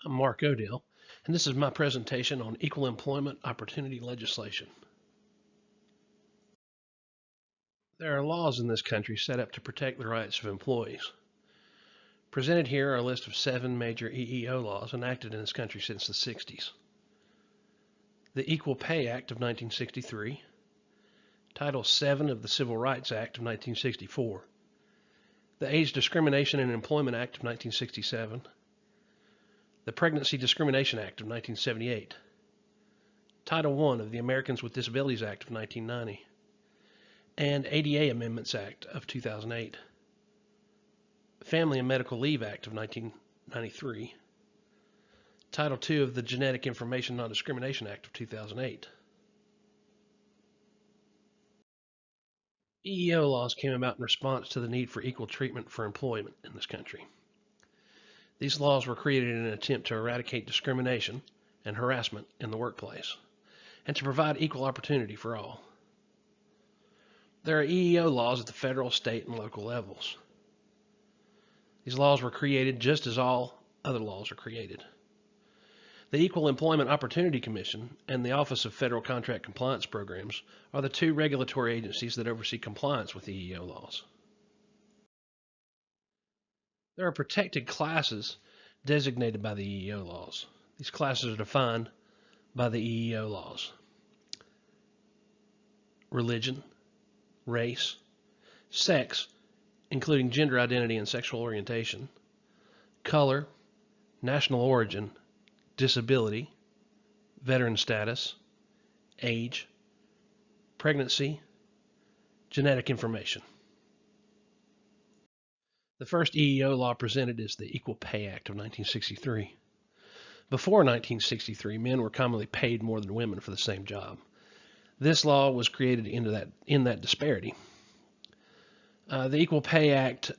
I'm Mark Odell, and this is my presentation on equal employment opportunity legislation. There are laws in this country set up to protect the rights of employees. Presented here are a list of 7 major EEO laws enacted in this country since the 60s. The Equal Pay Act of 1963, Title VII of the Civil Rights Act of 1964, the Age Discrimination in Employment Act of 1967, the Pregnancy Discrimination Act of 1978, Title I of the Americans with Disabilities Act of 1990, and ADA Amendments Act of 2008, Family and Medical Leave Act of 1993, Title II of the Genetic Information Non-Discrimination Act of 2008. EEO laws came about in response to the need for equal treatment for employment in this country. These laws were created in an attempt to eradicate discrimination and harassment in the workplace, and to provide equal opportunity for all. There are EEO laws at the federal, state, and local levels. These laws were created just as all other laws are created. The Equal Employment Opportunity Commission and the Office of Federal Contract Compliance Programs are the 2 regulatory agencies that oversee compliance with EEO laws. There are protected classes designated by the EEO laws. These classes are defined by the EEO laws: religion, race, sex, including gender identity and sexual orientation, color, national origin, disability, veteran status, age, pregnancy, genetic information. The first EEO law presented is the Equal Pay Act of 1963. Before 1963, men were commonly paid more than women for the same job. This law was created in that disparity. The Equal Pay Act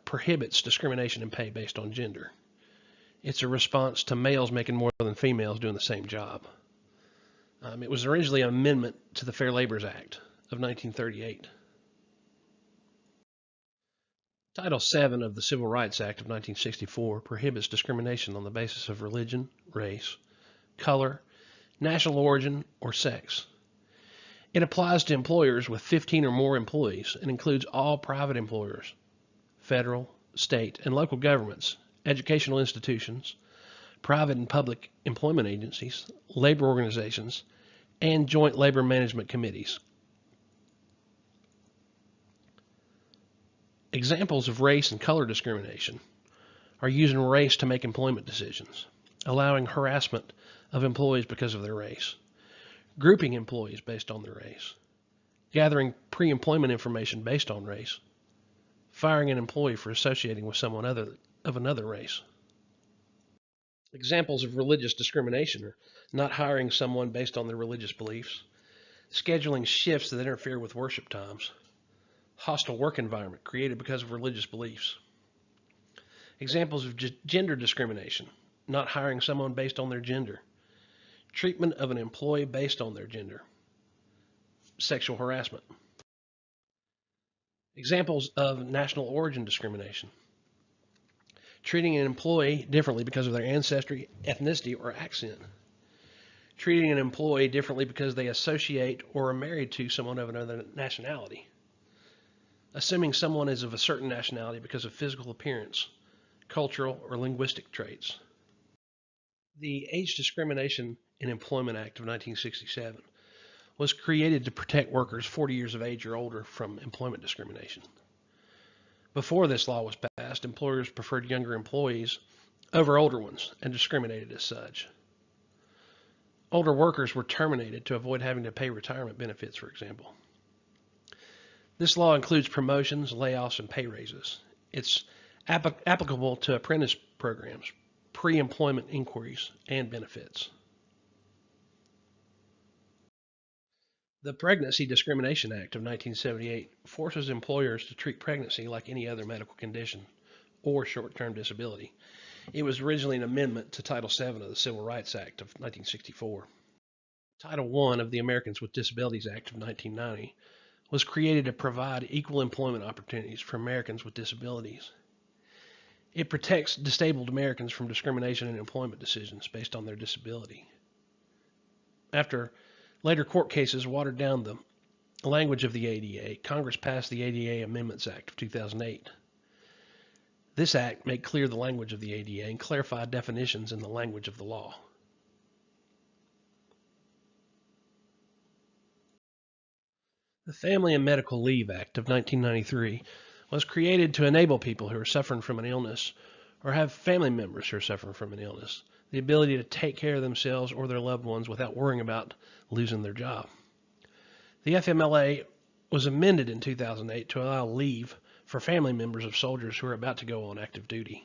prohibits discrimination in pay based on gender. It's a response to males making more than females doing the same job. It was originally an amendment to the Fair Labor Act of 1938. Title VII of the Civil Rights Act of 1964 prohibits discrimination on the basis of religion, race, color, national origin, or sex. It applies to employers with 15 or more employees and includes all private employers, federal, state, and local governments, educational institutions, private and public employment agencies, labor organizations, and joint labor management committees. Examples of race and color discrimination are using race to make employment decisions, allowing harassment of employees because of their race, grouping employees based on their race, gathering pre-employment information based on race, firing an employee for associating with someone of another race. Examples of religious discrimination are not hiring someone based on their religious beliefs, scheduling shifts that interfere with worship times, hostile work environment created because of religious beliefs. Examples of gender discrimination, not hiring someone based on their gender, treatment of an employee based on their gender, sexual harassment. Examples of national origin discrimination, treating an employee differently because of their ancestry, ethnicity, or accent, treating an employee differently because they associate or are married to someone of another nationality, assuming someone is of a certain nationality because of physical appearance, cultural, or linguistic traits. The Age Discrimination in Employment Act of 1967 was created to protect workers 40 years of age or older from employment discrimination. Before this law was passed, employers preferred younger employees over older ones and discriminated as such. Older workers were terminated to avoid having to pay retirement benefits, for example. This law includes promotions, layoffs, and pay raises. It's applicable to apprentice programs, pre-employment inquiries, and benefits. The Pregnancy Discrimination Act of 1978 forces employers to treat pregnancy like any other medical condition or short-term disability. It was originally an amendment to Title VII of the Civil Rights Act of 1964. Title I of the Americans with Disabilities Act of 1990 was created to provide equal employment opportunities for Americans with disabilities. It protects disabled Americans from discrimination in employment decisions based on their disability. After later court cases watered down the language of the ADA, Congress passed the ADA Amendments Act of 2008. This act made clear the language of the ADA and clarified definitions in the language of the law. The Family and Medical Leave Act of 1993 was created to enable people who are suffering from an illness or have family members who are suffering from an illness the ability to take care of themselves or their loved ones without worrying about losing their job. The FMLA was amended in 2008 to allow leave for family members of soldiers who are about to go on active duty.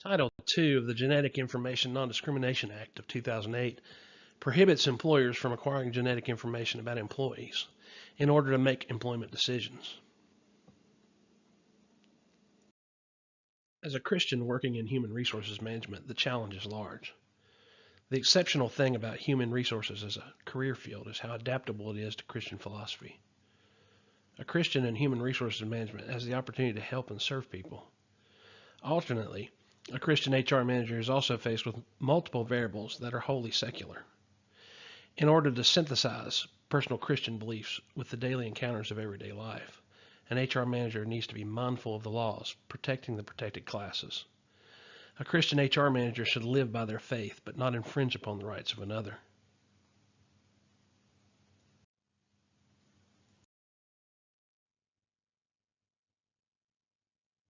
Title II of the Genetic Information Non-Discrimination Act of 2008 prohibits employers from acquiring genetic information about employees in order to make employment decisions. As a Christian working in human resources management, the challenge is large. The exceptional thing about human resources as a career field is how adaptable it is to Christian philosophy. A Christian in human resources management has the opportunity to help and serve people. Alternately, a Christian HR manager is also faced with multiple variables that are wholly secular. In order to synthesize personal Christian beliefs with the daily encounters of everyday life, an HR manager needs to be mindful of the laws protecting the protected classes. A Christian HR manager should live by their faith, but not infringe upon the rights of another.